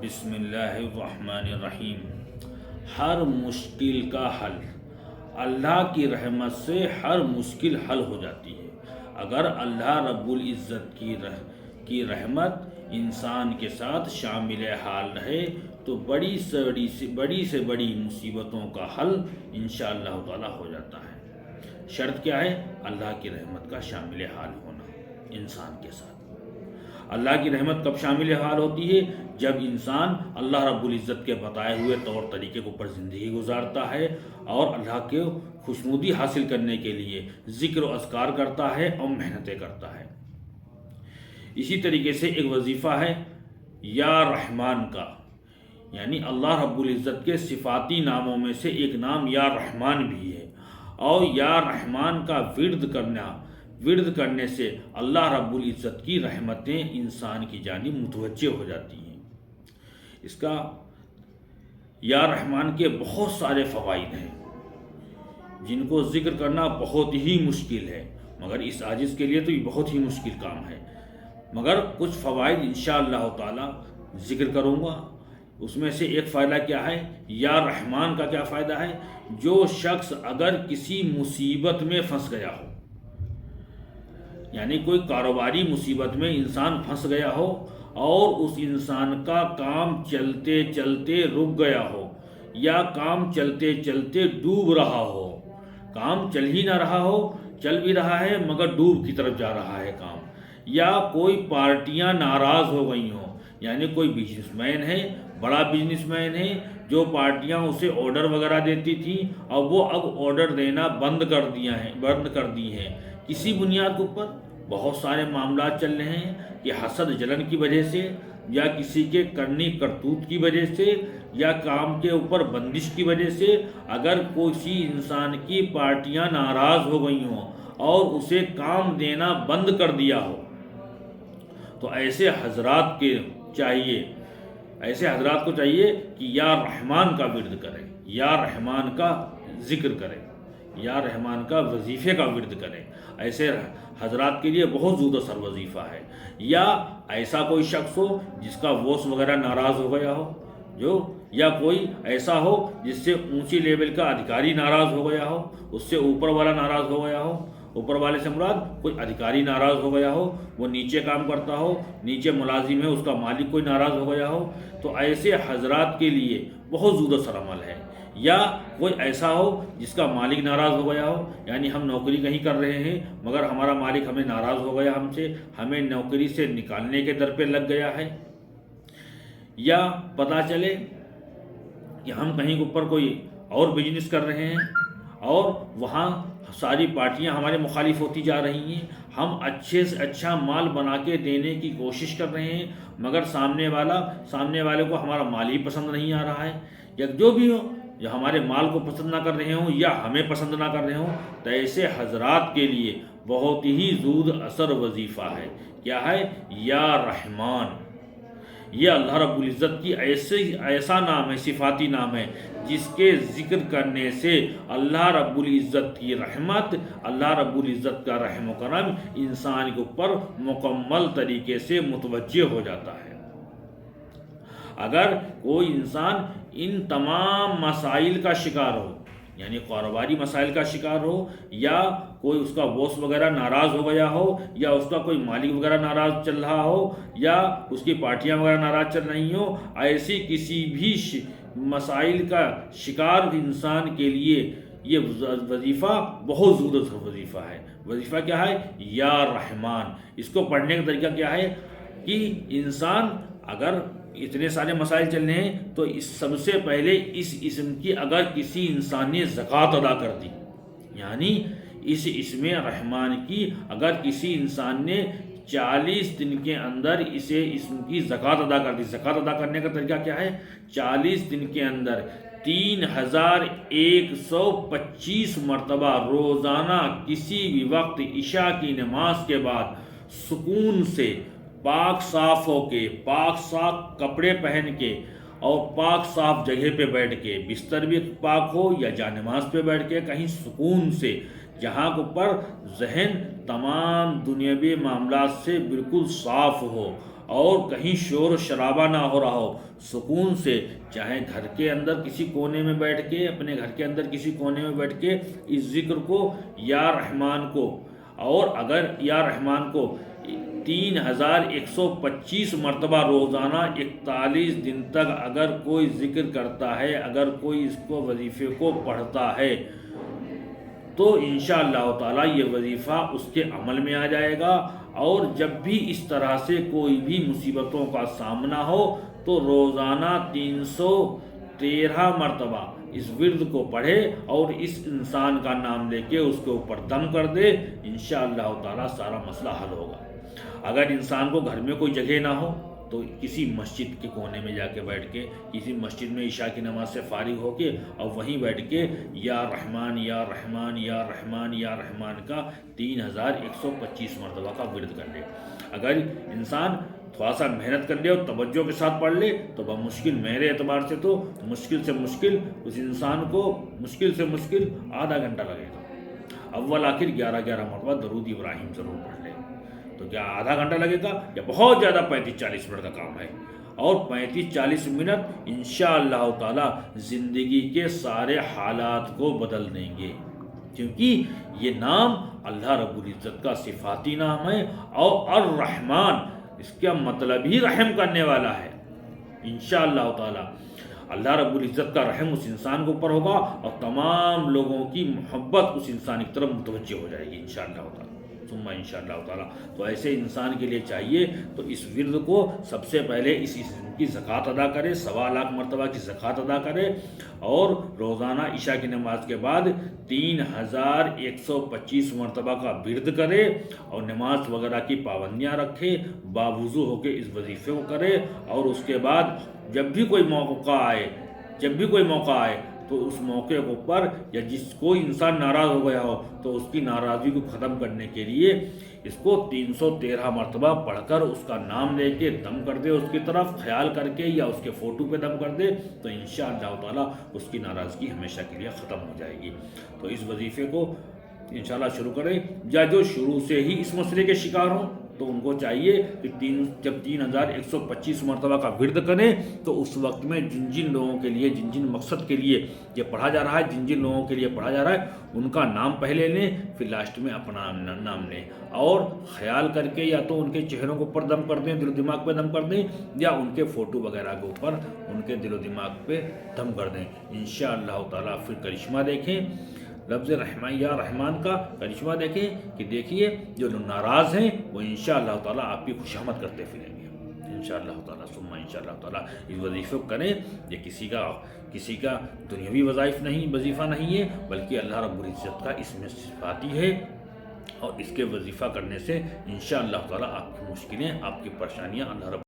بسم اللہ الرحمن الرحیم۔ ہر مشکل کا حل، اللہ کی رحمت سے ہر مشکل حل ہو جاتی ہے۔ اگر اللہ رب العزت کی رحمت انسان کے ساتھ شامل حال رہے تو بڑی سے بڑی مصیبتوں کا حل انشاءاللہ تعالی ہو جاتا ہے۔ شرط کیا ہے؟ اللہ کی رحمت کا شامل حال ہونا انسان کے ساتھ۔ اللہ کی رحمت کب شامل حال ہوتی ہے؟ جب انسان اللہ رب العزت کے بتائے ہوئے طور طریقے کے اوپر زندگی گزارتا ہے اور اللہ کے خوشنودی حاصل کرنے کے لیے ذکر و اذکار کرتا ہے اور محنتیں کرتا ہے۔ اسی طریقے سے ایک وظیفہ ہے یا رحمان کا، یعنی اللہ رب العزت کے صفاتی ناموں میں سے ایک نام یا رحمان بھی ہے، اور یا رحمان کا ورد کرنے سے اللہ رب العزت کی رحمتیں انسان کی جانب متوجہ ہو جاتی ہیں۔ اس کا یا رحمان کے بہت سارے فوائد ہیں جن کو ذکر کرنا بہت ہی مشکل ہے، مگر اس عاجز کے لیے تو یہ بہت ہی مشکل کام ہے، مگر کچھ فوائد انشاءاللہ تعالی ذکر کروں گا۔ اس میں سے ایک فائدہ کیا ہے؟ یا رحمان کا کیا فائدہ ہے؟ جو شخص اگر کسی مصیبت میں پھنس گیا ہو، یعنی کوئی کاروباری مصیبت میں انسان پھنس گیا ہو اور اس انسان کا کام چلتے چلتے رک گیا ہو، یا کام چلتے چلتے ڈوب رہا ہو، کام چل ہی نہ رہا ہو، چل بھی رہا ہے مگر ڈوب کی طرف جا رہا ہے کام، یا کوئی پارٹیاں ناراض ہو گئی ہوں، یعنی کوئی بزنس مین ہے، بڑا بزنس مین ہے، جو پارٹیاں اسے آرڈر وغیرہ دیتی تھیں اور وہ اب آرڈر دینا بند کر دی ہیں، کسی بنیاد کے اوپر بہت سارے معاملات چل رہے ہیں کہ حسد جلن کی وجہ سے، یا کسی کے کرنی کرتوت کی وجہ سے، یا کام کے اوپر بندش کی وجہ سے اگر کسی انسان کی پارٹیاں ناراض ہو گئی ہوں اور اسے کام دینا بند کر دیا ہو، تو ایسے حضرات کو چاہیے کہ یا رحمان کا ورد کریں، یا رحمان کا ذکر کریں، یا رحمان کا وظیفے کا ورد کریں۔ ایسے حضرات کے لیے بہت زود اثر وظیفہ ہے۔ یا ایسا کوئی شخص ہو جس کا باس وغیرہ ناراض ہو گیا ہو، یا کوئی ایسا ہو جس سے اونچی لیول کا ادھیکاری ناراض ہو گیا ہو، اس سے اوپر والا ناراض ہو گیا ہو، اوپر والے سے مراد کوئی ادھیکاری ناراض ہو گیا ہو، وہ نیچے کام کرتا ہو، نیچے ملازم ہے، اس کا مالک کوئی ناراض ہو گیا ہو، تو ایسے حضرات کے لیے بہت زود اثر عمل ہے۔ یا کوئی ایسا ہو جس کا مالک ناراض ہو گیا ہو، یعنی ہم نوکری کہیں کر رہے ہیں مگر ہمارا مالک ہمیں ناراض ہو گیا، ہمیں نوکری سے نکالنے کے در پہ لگ گیا ہے، یا پتہ چلے کہ ہم کہیں اوپر کوئی اور بزنس کر رہے ہیں اور وہاں ساری پارٹیاں ہمارے مخالف ہوتی جا رہی ہیں، ہم اچھے سے اچھا مال بنا کے دینے کی کوشش کر رہے ہیں مگر سامنے والے کو ہمارا مال ہی پسند نہیں آ رہا ہے، یا جو بھی ہو، یا ہمارے مال کو پسند نہ کر رہے ہوں یا ہمیں پسند نہ کر رہے ہوں، تو ایسے حضرات کے لیے بہت ہی زود اثر وظیفہ ہے۔ کیا ہے؟ یا رحمان۔ یہ اللہ رب العزت کی ایسا نام ہے، صفاتی نام ہے، جس کے ذکر کرنے سے اللہ رب العزت کی رحمت، اللہ رب العزت کا رحم و کرم انسان کے اوپر مکمل طریقے سے متوجہ ہو جاتا ہے۔ اگر کوئی انسان ان تمام مسائل کا شکار ہو، یعنی کاروباری مسائل کا شکار ہو، یا کوئی اس کا باس وغیرہ ناراض ہو گیا ہو، یا اس کا کوئی مالک وغیرہ ناراض چل رہا ہو، یا اس کی پارٹیاں وغیرہ ناراض چل رہی ہوں، ایسی کسی بھی مسائل کا شکار انسان کے لیے یہ وظیفہ بہت زود اثر وظیفہ ہے۔ وظیفہ کیا ہے؟ یا رحمان۔ اس کو پڑھنے کا طریقہ کیا ہے کہ انسان اگر اتنے سارے مسائل چل رہے ہیں تو سب سے پہلے اس اسم کی اگر کسی انسان نے زکوٰۃ ادا کر دی، یعنی اس اسم رحمان کی اگر کسی انسان نے 40 دن کے اندر اسے اسم کی زکوٰۃ ادا کر دی۔ زکوٰۃ ادا کرنے کا طریقہ کیا ہے؟ 40 دن کے اندر 3125 مرتبہ روزانہ کسی بھی وقت عشاء کی نماز کے بعد سکون سے، پاک صاف ہو کے، پاک صاف کپڑے پہن کے اور پاک صاف جگہ پہ بیٹھ کے، بستر بھی پاک ہو یا جا نماز پہ بیٹھ کے، کہیں سکون سے، جہاں پر ذہن تمام دنیاوی معاملات سے بالکل صاف ہو اور کہیں شور و شرابہ نہ ہو رہا ہو، سکون سے، چاہے گھر کے اندر کسی کونے میں بیٹھ کے، اپنے گھر کے اندر کسی کونے میں بیٹھ کے اس ذکر کو، یا رحمان کو، اور اگر یا رحمان کو 3125 مرتبہ روزانہ 41 دن تک اگر کوئی ذکر کرتا ہے، اگر کوئی اس کو وظیفے کو پڑھتا ہے، تو انشاءاللہ تعالیٰ یہ وظیفہ اس کے عمل میں آ جائے گا، اور جب بھی اس طرح سے کوئی بھی مصیبتوں کا سامنا ہو تو روزانہ 313 مرتبہ اس ورد کو پڑھے اور اس انسان کا نام لے کے اس کے اوپر دم کر دے، انشاءاللہ تعالیٰ سارا مسئلہ حل ہوگا۔ اگر انسان کو گھر میں کوئی جگہ نہ ہو تو کسی مسجد کے کونے میں جا کے بیٹھ کے، کسی مسجد میں عشاء کی نماز سے فارغ ہو کے، اور وہیں بیٹھ کے یا رحمان یا رحمان یا رحمان یا رحمان کا 3125 مرتبہ کا ورد کر لے۔ اگر انسان تھوڑا سا محنت کر لے اور توجہ کے ساتھ پڑھ لے تو بمشکل، میرے اعتبار سے تو مشکل سے مشکل اس انسان کو مشکل سے مشکل آدھا گھنٹہ لگے گا۔ اول آخر 11 مرتبہ درود ابراہیم ضرور پڑھ لے، تو کیا آدھا گھنٹہ لگے گا یا بہت زیادہ 35-40 منٹ کا کام ہے، اور 35-40 منٹ انشاءاللہ تعالی زندگی کے سارے حالات کو بدل دیں گے، کیونکہ یہ نام اللہ رب العزت کا صفاتی نام ہے، اور الرحمن اس کا مطلب ہی رحم کرنے والا ہے۔ انشاءاللہ تعالی اللہ رب العزت کا رحم اس انسان کے اوپر ہوگا، اور تمام لوگوں کی محبت اس انسان کی طرف متوجہ ہو جائے گی انشاءاللہ تعالی، ثم انشاءاللہ تعالی۔ تو ایسے انسان کے لیے چاہیے تو اس ورد کو سب سے پہلے اس اسم کی زکوٰۃ ادا کرے، 1.25 لاکھ مرتبہ کی زکوٰۃ ادا کرے، اور روزانہ عشاء کی نماز کے بعد 3125 مرتبہ کا ورد کرے، اور نماز وغیرہ کی پابندیاں رکھے، باوضو ہو کے اس وظیفے کو کرے، اور اس کے بعد جب بھی کوئی موقع آئے تو اس موقع کے اوپر، یا کوئی انسان ناراض ہو گیا ہو تو اس کی ناراضگی کو ختم کرنے کے لیے اس کو 313 مرتبہ پڑھ کر اس کا نام لے کے دم کر دے، اس کی طرف خیال کر کے، یا اس کے فوٹو پہ دم کر دے، تو انشاءاللہ تعالیٰ اس کی ناراضگی ہمیشہ کے لیے ختم ہو جائے گی۔ تو اس وظیفے کو انشاءاللہ شروع کریں، یا جو شروع سے ہی اس مسئلے کے شکار ہوں تو ان کو چاہیے کہ جب 3125 مرتبہ کا ورد کریں تو اس وقت میں جن لوگوں کے لیے، جن مقصد کے لیے یہ پڑھا جا رہا ہے، جن لوگوں کے لیے پڑھا جا رہا ہے، ان کا نام پہلے لیں، پھر لاسٹ میں اپنا نام لیں، اور خیال کر کے یا تو ان کے چہروں کے اوپر دم کر دیں، دل و دماغ پہ دم کر دیں، یا ان کے فوٹو وغیرہ کے اوپر ان کے دل و دماغ پہ دم کر دیں۔ انشاءاللہ تعالیٰ پھر کرشمہ دیکھیں، لفظ رحمان یا رحمان کا کرشمہ دیکھیں، کہ دیکھیے جو لوگ ناراض ہیں وہ انشاءاللہ تعالیٰ آپ کی خوشامد کرتے پھریں گے انشاءاللہ تعالیٰ، ثم انشاءاللہ تعالیٰ اس وظیفے کو کریں۔ یہ کسی کا دنیاوی وظیفہ نہیں ہے، بلکہ اللہ رب العزت کا اس میں صفاتی ہے، اور اس کے وظیفہ کرنے سے انشاءاللہ تعالیٰ آپ کی مشکلیں، آپ کی پریشانیاں اللہ رب